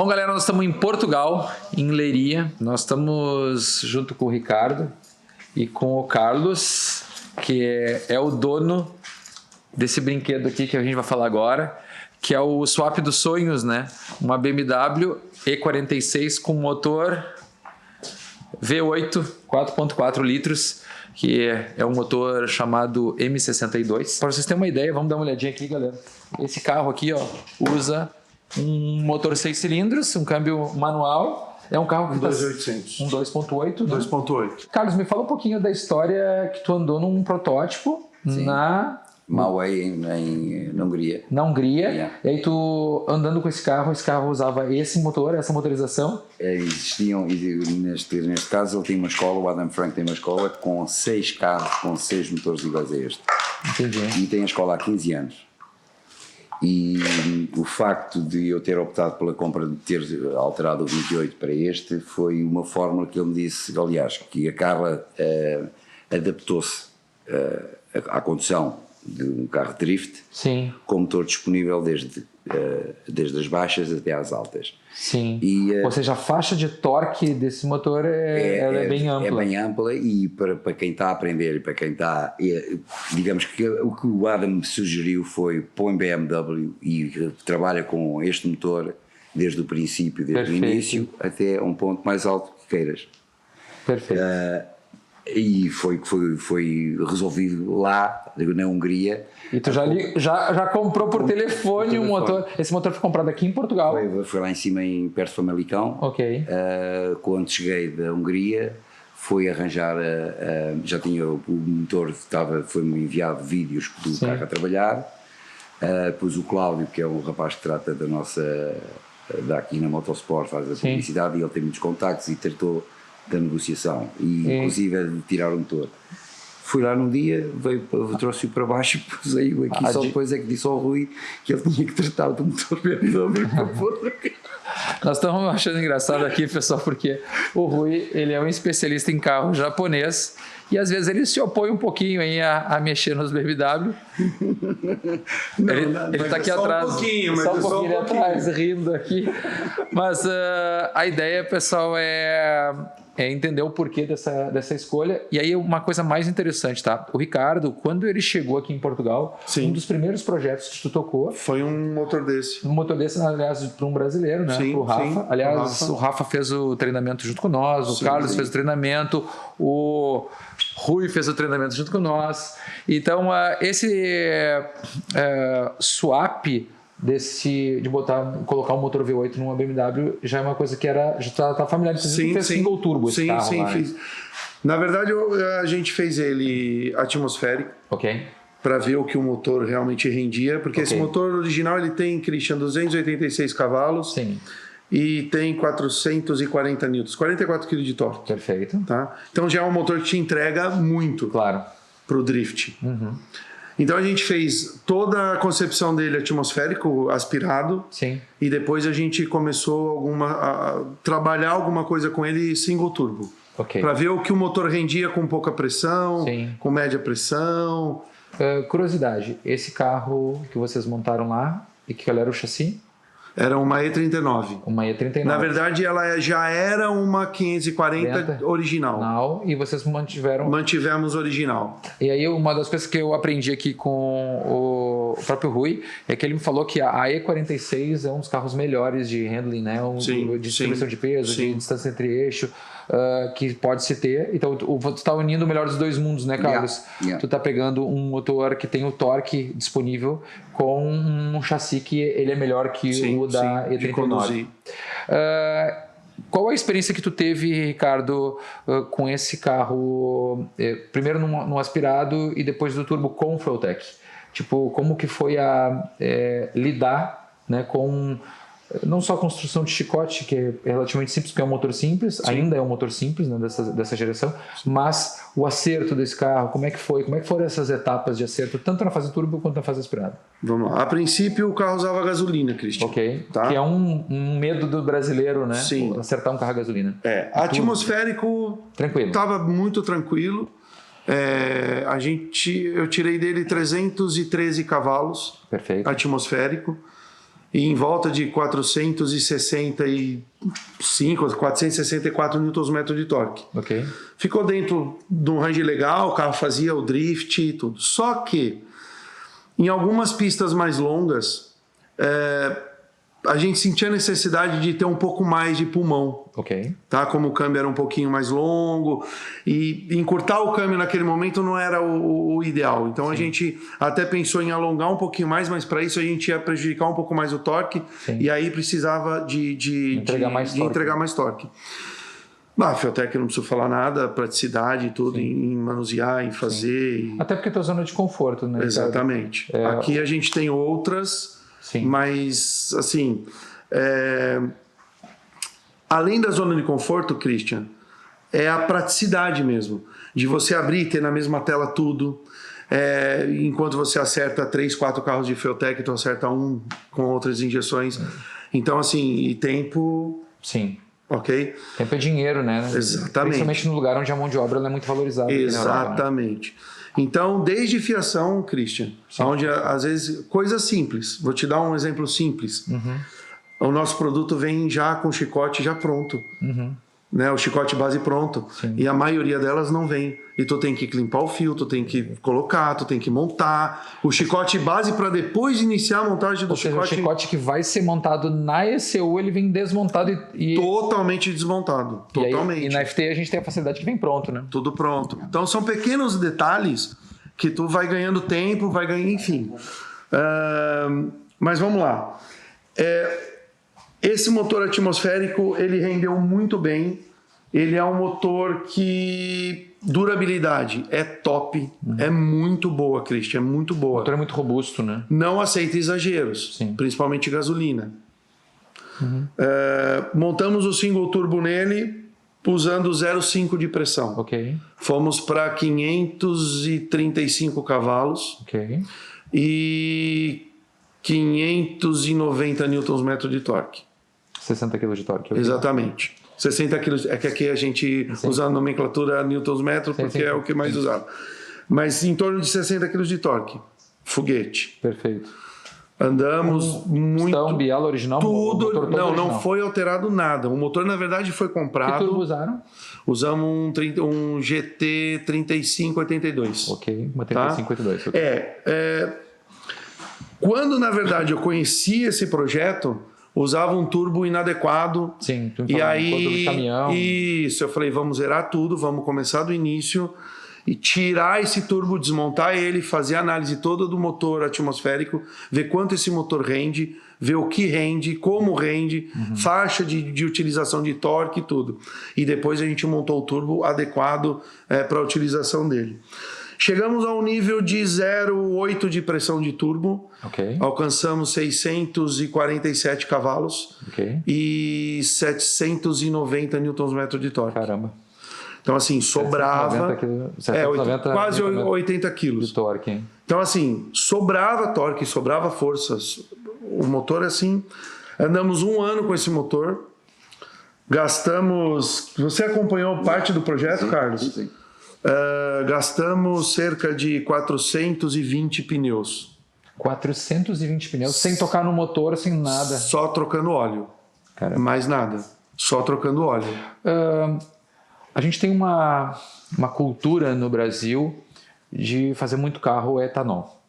Bom, galera, nós estamos em Portugal, em Leiria. Nós estamos junto com o Ricardo e com o Carlos, que é o dono desse brinquedo aqui que a gente vai falar agora, que é o swap dos sonhos, né? Uma BMW E46 com motor V8, 4.4 litros, que é um motor chamado M62. Para vocês terem uma ideia, vamos dar uma olhadinha aqui, galera. Esse carro aqui, ó, usa um motor 6 cilindros, um câmbio manual. É um carro que 2.800. Um 2.8, né? 2.8. Carlos, me fala um pouquinho da história que tu andou num protótipo. Sim. Na Maué, na Hungria. Na Hungria. Yeah. E aí tu andando com esse carro usava esse motor, essa motorização? Existiam, neste caso ele tem uma escola, o Adam Frank tem uma escola com 6 carros, com 6 motores iguais a este. Entendi. E tem a escola há 15 anos. E o facto de eu ter optado pela compra, de ter alterado o 28 para este, foi uma fórmula que ele me disse, aliás, que a Carla adaptou-se à condução de um carro drift. Sim. Com motor disponível desde as baixas até às altas. Sim. Ou seja, a faixa de torque desse motor é bem ampla. É bem ampla e para quem está a aprender e para quem está... digamos que o que o Adam me sugeriu foi põe BMW e trabalha com este motor desde o princípio, desde o início, até um ponto mais alto que queiras. Perfeito. E foi resolvido lá, na Hungria. E tu já comprou por telefone um motor? Esse motor foi comprado aqui em Portugal? Foi lá em cima, perto de Famalicão. Ok. Quando cheguei da Hungria, fui arranjar, já tinha o motor, foi-me enviado vídeos do carro a trabalhar. Depois o Cláudio, que é um rapaz que trata da nossa, daqui na Motorsport, faz a publicidade, e ele tem muitos contactos e tratou da negociação e inclusive de tirar o motor. Fui lá num dia, trouxe-o para baixo, pusei-o aqui, só depois é que disse ao Rui que ele tinha que tratar do motor BMW para pôr. Nós estamos achando engraçado aqui, pessoal, porque o Rui, ele é um especialista em carro japonês e às vezes ele se opõe um pouquinho aí a mexer nos BMW. Ele está aqui atrás, só um pouquinho atrás, rindo aqui. Mas a ideia, pessoal, é entender o porquê dessa escolha. E aí uma coisa mais interessante, tá? O Ricardo, quando ele chegou aqui em Portugal, um dos primeiros projetos que tu tocou foi um motor desse. Um motor desse, aliás, para um brasileiro, né? Para o Rafa. Sim, aliás, o Rafa fez o treinamento junto com nós, o Carlos fez o treinamento, o Rui fez o treinamento junto com nós. Então, esse swap de colocar um motor V8 numa BMW já é uma coisa que já está familiarizado. Você fez single turbo esse carro lá, né? Fiz. Na verdade, a gente fez ele atmosférico. Ok. Para ver o que o motor realmente rendia, porque esse motor original ele tem, Christian, 286 cavalos. Sim. E tem 440 newtons, 44 kg de torque. Perfeito. Tá? Então já é um motor que te entrega muito. Claro. Para o drift. Uhum. Então a gente fez toda a concepção dele atmosférico, aspirado. Sim. E depois a gente começou a trabalhar alguma coisa com ele single turbo. Ok. Para ver o que o motor rendia com pouca pressão, com média pressão. Curiosidade, esse carro que vocês montaram lá, e que era o chassi? Era uma E39. Uma E39. Na verdade, ela já era uma 540 original. Não, e vocês mantiveram... Mantivemos original. E aí, uma das coisas que eu aprendi aqui com o próprio Rui é que ele me falou que a E46 é um dos carros melhores de handling, né? De distribuição de peso, de distância entre eixo, que pode se ter. Então, tu está unindo o melhor dos dois mundos, né, Carlos? Tu está pegando um motor que tem o torque disponível com um chassi que ele é melhor que o da E39. Qual a experiência que tu teve, Ricardo, com esse carro, primeiro no aspirado e depois do turbo com o Fueltech? Tipo, como que foi lidar, né, com não só a construção de chicote, que é relativamente simples, porque é um motor simples, ainda é um motor simples, né, dessa geração, mas o acerto desse carro, como é que foram essas etapas de acerto, tanto na fase turbo quanto na fase aspirada? Vamos lá. A princípio o carro usava gasolina, Christian. Ok, tá? Que é um medo do brasileiro, né? Sim. Acertar um carro a gasolina. Atmosférico tranquilo. Estava muito tranquilo. Eu tirei dele 313 cavalos. Perfeito. Atmosférico. e em volta de 465, 464 Nm de torque. Ok. Ficou dentro de um range legal, o carro fazia o drift e tudo. Só que em algumas pistas mais longas, a gente sentia a necessidade de ter um pouco mais de pulmão. Ok. Tá? Como o câmbio era um pouquinho mais longo, e encurtar o câmbio naquele momento não era o ideal. Então a gente até pensou em alongar um pouquinho mais, mas para isso a gente ia prejudicar um pouco mais o torque. Sim. E aí precisava de entregar mais torque. A Feeltech não preciso falar nada, praticidade e tudo, em manusear, em fazer. Até porque é tua zona de conforto, né? Exatamente. Aqui a gente tem outras, mas assim, além da zona de conforto, Christian, é a praticidade mesmo, de você abrir e ter na mesma tela tudo. Enquanto você acerta 3, 4 carros de Feeltech, tu acerta um com outras injeções. Então, assim, e tempo... Sim. Ok? Tempo é dinheiro, né? Exatamente. Principalmente no lugar onde a mão de obra não é muito valorizada. Exatamente. Então, desde fiação, Christian, onde às vezes, coisas simples. Vou te dar um exemplo simples. O nosso produto vem já com chicote já pronto. Né? O chicote base pronto. Sim. E a maioria delas não vem. E tu tem que limpar o fio, tu tem que colocar, tu tem que montar. O chicote base para depois iniciar a montagem do chicote. O chicote que vai ser montado na ECU, ele vem desmontado e... Totalmente desmontado. Totalmente. E na FT a gente tem a facilidade que vem pronto, né? Tudo pronto. Então são pequenos detalhes que tu vai ganhando tempo, vai ganhando, enfim. Mas vamos lá. Esse motor atmosférico, ele rendeu muito bem. Ele é um motor que... Durabilidade é top, é muito boa, Christian, é muito boa. O motor é muito robusto, né? Não aceita exageros, principalmente gasolina. Montamos o single turbo nele usando 0,5 de pressão. Ok. Fomos para 535 cavalos e 590 Nm de torque. 60 kg de torque. Exatamente. 60 quilos, é que aqui a gente usa a nomenclatura newtons-metro porque é o que mais usava. Mas em torno de 60 quilos de torque. Foguete. Perfeito. Andamos muito... Pistão, biela original? Tudo. Não foi alterado nada. O motor, na verdade, foi comprado... Que turbo usaram? Usamos um GT 3582. Ok, uma 3582. Tá? Quando, na verdade, eu conheci esse projeto... Usava um turbo inadequado. Sim, e aí, turbo de caminhão. Isso, eu falei, vamos zerar tudo, vamos começar do início e tirar esse turbo, desmontar ele, fazer a análise toda do motor atmosférico, ver quanto esse motor rende, ver o que rende, como rende, faixa de utilização de torque e tudo. E depois a gente montou o turbo adequado para a utilização dele. Chegamos ao nível de 0,8 de pressão de turbo. Alcançamos 647 cavalos e 790 Nm de torque. Caramba. Então, assim, sobrava... 790 quase 80 quilos. De torque, hein? Então, assim, sobrava torque, sobrava forças. O motor, assim... Andamos 1 ano com esse motor. Gastamos... Você acompanhou parte do projeto, Carlos? Sim. Gastamos cerca de 420 pneus. 420 pneus, sem tocar no motor, sem nada. Só trocando óleo. Caramba. Mais nada. Só trocando óleo. A gente tem uma cultura no Brasil de fazer muito carro etanol.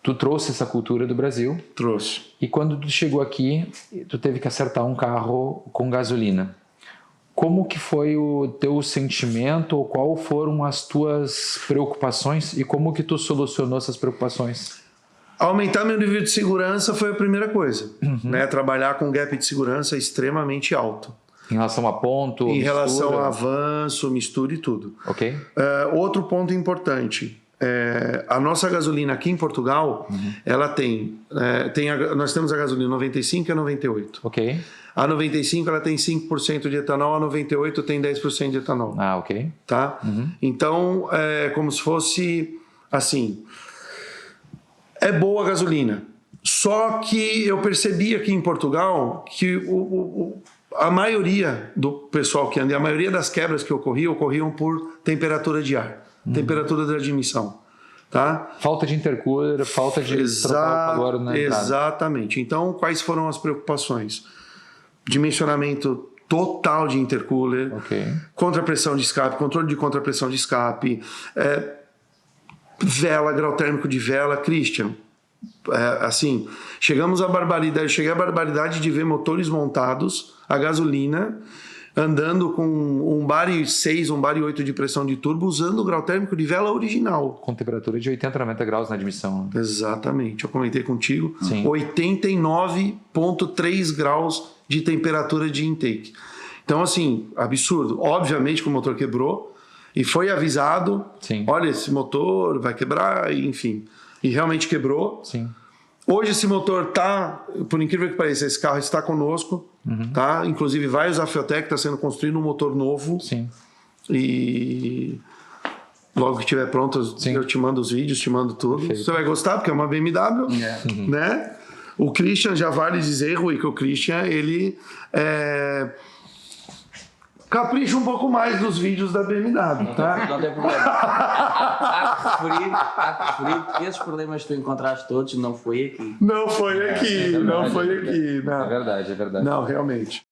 Tu trouxe essa cultura do Brasil. Trouxe. E quando tu chegou aqui, tu teve que acertar um carro com gasolina. Como que foi o teu sentimento, ou qual foram as tuas preocupações e como que tu solucionou essas preocupações? Aumentar meu nível de segurança foi a primeira coisa. Né? Trabalhar com gap de segurança extremamente alto. Em relação a ponto, em relação a avanço, mistura e tudo. Ok. Outro ponto importante. A nossa gasolina aqui em Portugal, ela tem nós temos a gasolina 95 e a 98. Ok. A 95 ela tem 5% de etanol, a 98 tem 10% de etanol. Ah, ok. Tá? Então, é como se fosse assim, é boa a gasolina. Só que eu percebi aqui em Portugal que a maioria do pessoal que anda, a maioria das quebras que ocorriam por temperatura de ar, temperatura de admissão. Tá? Falta de intercooler, falta de trocar o calor na entrada. Exatamente. Então, quais foram as preocupações? Dimensionamento total de intercooler, contrapressão de escape, controle de contrapressão de escape, vela, grau térmico de vela. Christian, assim, cheguei à barbaridade de ver motores montados a gasolina, andando com um bar 6, um bar 8 de pressão de turbo, usando o grau térmico de vela original. Com temperatura de 80 a 90 graus na admissão. Exatamente, eu comentei contigo. 89,3 graus de temperatura de intake. Então, assim, absurdo. Obviamente que o motor quebrou e foi avisado. Sim. Olha, esse motor vai quebrar, enfim. E realmente quebrou. Sim. Hoje esse motor tá, por incrível que pareça, esse carro está conosco, tá? Inclusive vai usar a Fiotec, está sendo construído um motor novo. Sim. E logo que estiver pronto, eu te mando os vídeos, te mando tudo. Perfeito. Você vai gostar, porque é uma BMW, né? O Christian, já vale dizer, Rui, que o Christian, ele capricha um pouco mais nos vídeos da BMW, tá? Não tem problema. Há que referir que esses problemas que tu encontraste todos não foi aqui. Não foi aqui, não foi aqui. Não. É verdade. Não, realmente.